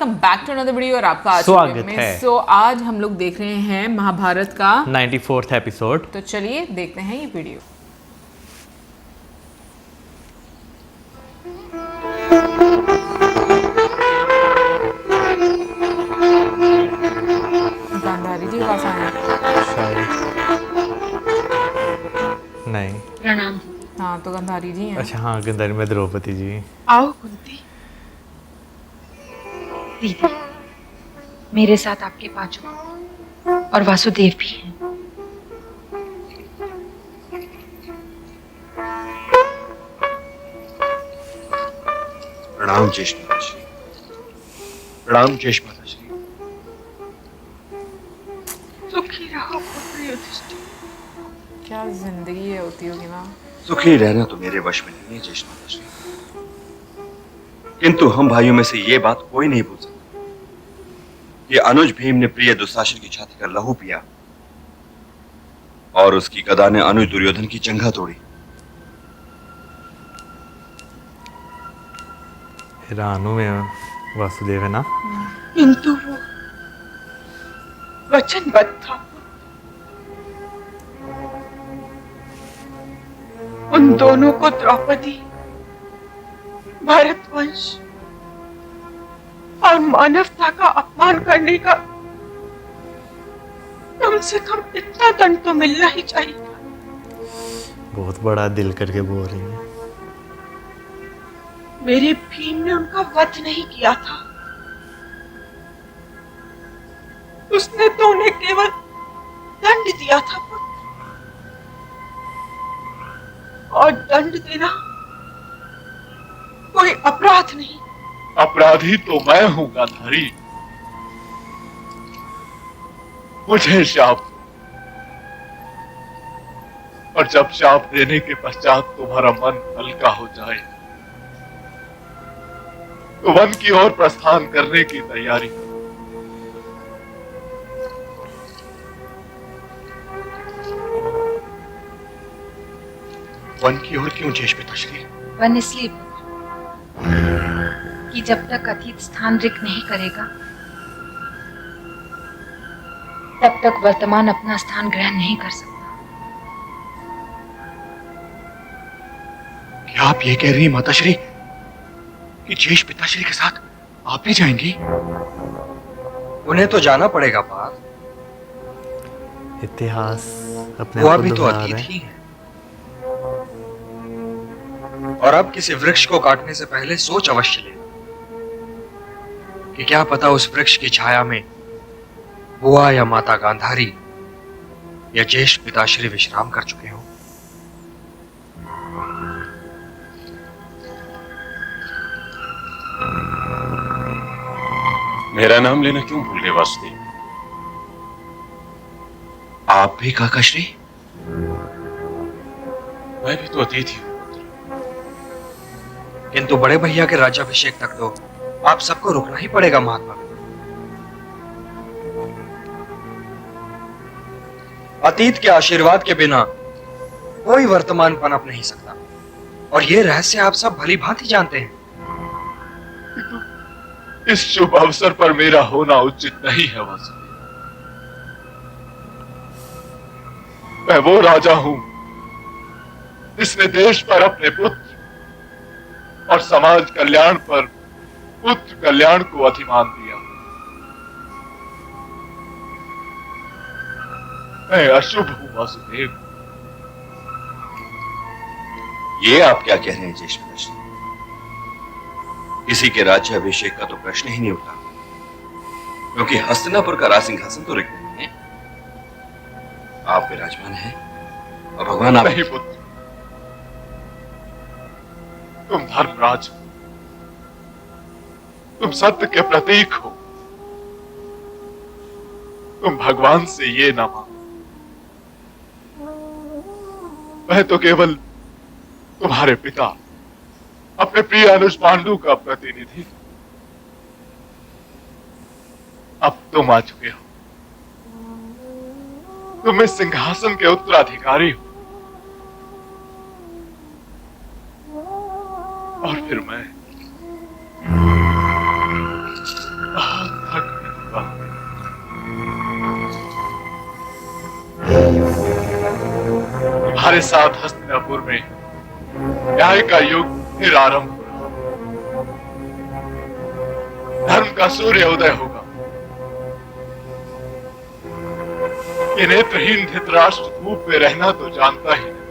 Welcome back to another video और आपका आज स्वागत है। सो आज हम लोग देख रहे हैं महाभारत का 94th एपिसोड। तो चलिए देखते हैं ये वीडियो। गांधारी जी पास आए हैं। शायद नहीं। प्रणाम। हाँ तो गांधारी जी हैं। अच्छा हाँ, गंधारी में द्रौपदी जी। आओ कुंती। दीदी, मेरे साथ आपके पांचों और वासुदेव भी हैं। प्रणाम ज्येष्ठ माताश्री। प्रणाम ज्येष्ठ माताश्री। सुखी रहो पुत्र युधिष्ठिर। क्या जिंदगी है होती होगी ना। सुखी रहना तो मेरे वश में नहीं है ज्येष्ठ माताश्री, किंतु हम भाइयों में से ये बात कोई नहीं भूल सकता कि अनुज भीम ने प्रिय दुशासन की छाती का लहू पिया और उसकी गदा ने अनुज दुर्योधन की जंघा तोड़ी। रानू में वासुदेव है ना। किंतु वो वचनबद्ध था। उन दोनों को द्रौपदी, भारतवंश और मानवता का अपमान करने का कम से कम इतना दंड तो मिलना ही चाहिए था। बहुत बड़ा दिल करके बोल रही है। मेरे भीम ने उनका वध नहीं किया था। उसने तो उन्हें केवल दंड दिया था और दंड देना कोई अपराध नहीं। अपराधी तो मैं हूं गांधारी। मुझे शाप दो, और जब शाप देने के पश्चात तुम्हारा मन हल्का हो जाए तो वन की ओर प्रस्थान करने की तैयारी करो। वन की ओर क्यों ज्येष्ठ पिताश्री? वन इसलिए कि जब तक अतीत स्थान रिक्त नहीं करेगा तब तक वर्तमान अपना स्थान ग्रहण नहीं कर सकता। क्या आप ये कह रही हैं माताश्री कि ज्येष्ठ पिताश्री के साथ आप भी जाएंगी? उन्हें तो जाना पड़ेगा पार्थ। इतिहास अपने वो आप को अभी तो दोहरा अतीत रहा है। ही है। और अब किसी वृक्ष को काटने से पहले सोच अवश्य लेना कि क्या पता उस वृक्ष की छाया में बुआ या माता गांधारी या ज्येष्ठ पिताश्री विश्राम कर चुके हो। मेरा नाम लेना क्यों भूल गए वासुदेव? आप भी काकाश्री? मैं भी तो अतीत ही हूं। किंतु बड़े भैया के राज्याभिषेक तक तो आप सबको रुकना ही पड़ेगा महात्मा। अतीत के आशीर्वाद के बिना कोई वर्तमान पनप नहीं सकता, और यह रहस्य आप सब भली भांति जानते हैं। इस शुभ अवसर पर मेरा होना उचित नहीं है वासुदेव। मैं वो राजा हूं जिसने देश पर अपने पुत्र और समाज कल्याण पर पुत्र कल्याण को अधिमान दिया। मैं अशुभ हूं वासुदेव। ये आप क्या कह रहे हैं ज्येष्ठ पिताश्री? किसी के राज्याभिषेक का तो प्रश्न ही नहीं उठा, क्योंकि हस्तिनापुर का राजसिंहासन तो रिक्त नहीं है। आप विराजमान हैं और भगवान आप नहीं पुत्र, तुम धर्मराज हो, तुम सत्य के प्रतीक हो। तुम भगवान से ये ना मांगो। मैं तो केवल तुम्हारे पिता अपने प्रिय अनुज पांडु का प्रतिनिधि। अब तुम आ चुके हो, तुम इस सिंहासन के उत्तराधिकारी हो, और फिर मैं तुम्हारे साथ हस्तिनापुर में न्याय का युग फिर आरंभ हो रहा। धर्म का सूर्य उदय होगा। ये नेत्रहीन धृतराष्ट्र धूप में रहना तो जानता ही नहीं।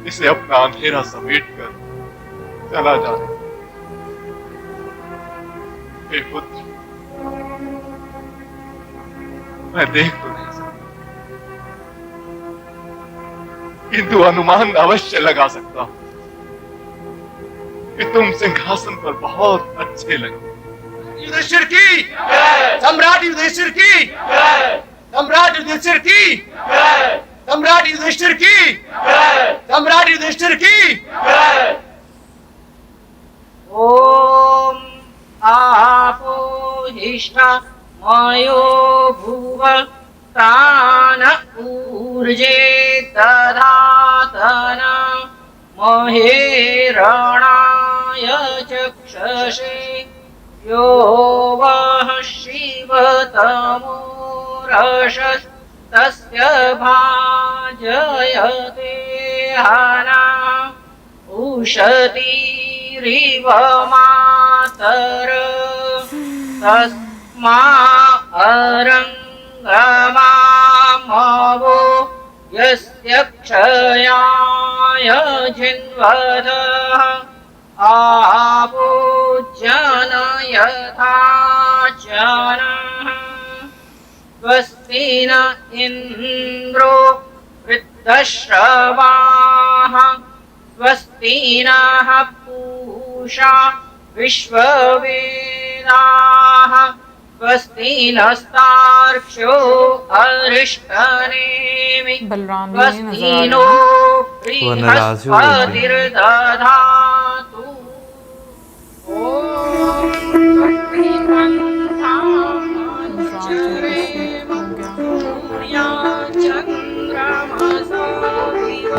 इसे अपना अंधेरा समेट कर चला जाए। हे पुत्र, मैं देख तो नहीं सकता, किंतु अनुमान अवश्य लगा सकता हूं कि तुम सिंहासन पर बहुत अच्छे लगे। युधिष्ठिर की, सम्राट युधिष्ठिर की, सम्राट युधिष्ठिर की, सम्राट युधिष्ठिर की, सम्राट युधिष्ठिर की। ओम आपो हिष्ठा मयो भुव तान ऊर्जे दधातन महेरणाय चक्षसे यो वः शिवतमो रशस्तस्य भाजयते हना उशतीरिव मातर तस्मा अरङ्गमामवो यस्य क्षयाय जिन्वतः आपो जनयथा जनः स्वस्ति न इन्द्रो वृद्धश्रवाः स्वस्ति नः पूषा विश्ववेदाः स्वस्ति नस्तार्क्ष्यो अरिष्टनेमि बलराम जी स्वस्ति नजर नो वो नाराज हो गई थी। बृहस्पतिर्दधातु ओम सूर्या चंद्रमसो दिव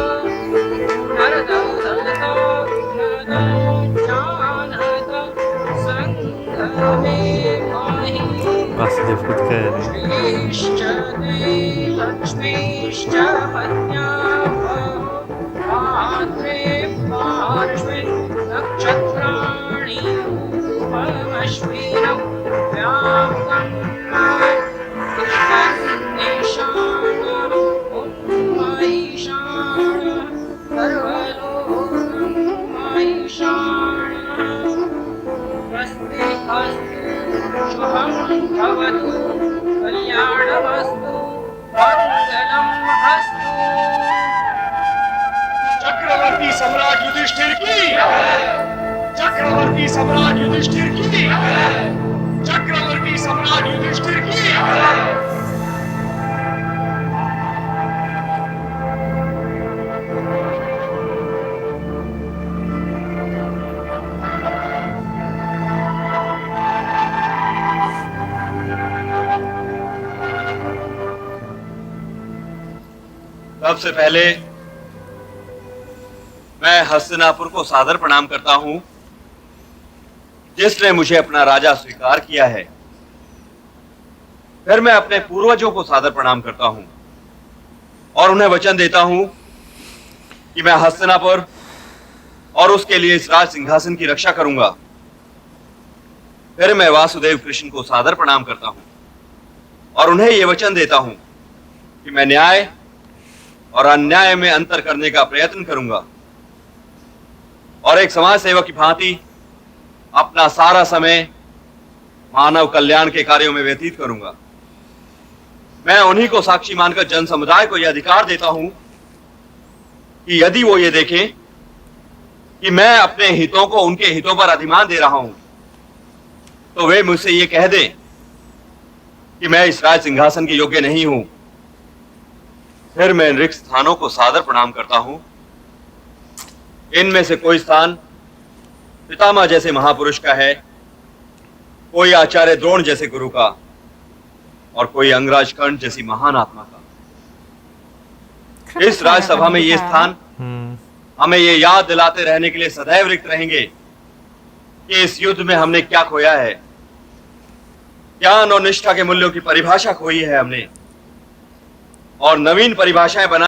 वासुदेव खुद कह रहे हैं। लक्ष्मीश्च पत्न्यात्रे पार्श्वे नक्षत्राणि रूपमश्विनौ व्याप्तं ईशानः उन्मैषाणः सर्वलोकं मैषाणः स्वस्ति अस्तु शुभं भवतु कल्याणमस्तु मंगलम् अस्तु। चक्रवर्ती सम्राट युधिष्ठिर की, चक्रवर्ती सम्राट युधिष्ठिर की, चक्रवर्ती सम्राट युधिष्ठिर की। सबसे पहले मैं हस्तिनापुर को सादर प्रणाम करता हूं, जिसने मुझे अपना राजा स्वीकार किया है। फिर मैं अपने पूर्वजों को सादर प्रणाम करता हूं और उन्हें वचन देता हूं कि मैं हस्तिनापुर और उसके लिए इस राज सिंहासन की रक्षा करूंगा। फिर मैं वासुदेव कृष्ण को सादर प्रणाम करता हूं और उन्हें यह वचन देता हूं कि मैं न्याय और अन्याय में अंतर करने का प्रयत्न करूंगा और एक समाज सेवक की भांति अपना सारा समय मानव कल्याण के कार्यों में व्यतीत करूंगा। मैं उन्हीं को साक्षी मानकर जन समुदाय को यह अधिकार देता हूं कि यदि वो ये देखें कि मैं अपने हितों को उनके हितों पर अधिमान दे रहा हूं, तो वे मुझसे ये कह दें कि मैं इस राज सिंहासन के योग्य नहीं हूं। फिर मैं इन रिक्त स्थानों को सादर प्रणाम करता हूं। इनमें से कोई स्थान पितामह जैसे महापुरुष का है, कोई आचार्य द्रोण जैसे गुरु का और कोई अंगराज कर्ण जैसी महान आत्मा का। इस राजसभा में ये स्थान हमें ये याद दिलाते रहने के लिए सदैव रिक्त रहेंगे कि इस युद्ध में हमने क्या खोया है। ज्ञान और निष्ठा के मूल्यों की परिभाषा खोई है हमने, और नवीन परिभाषाएं बना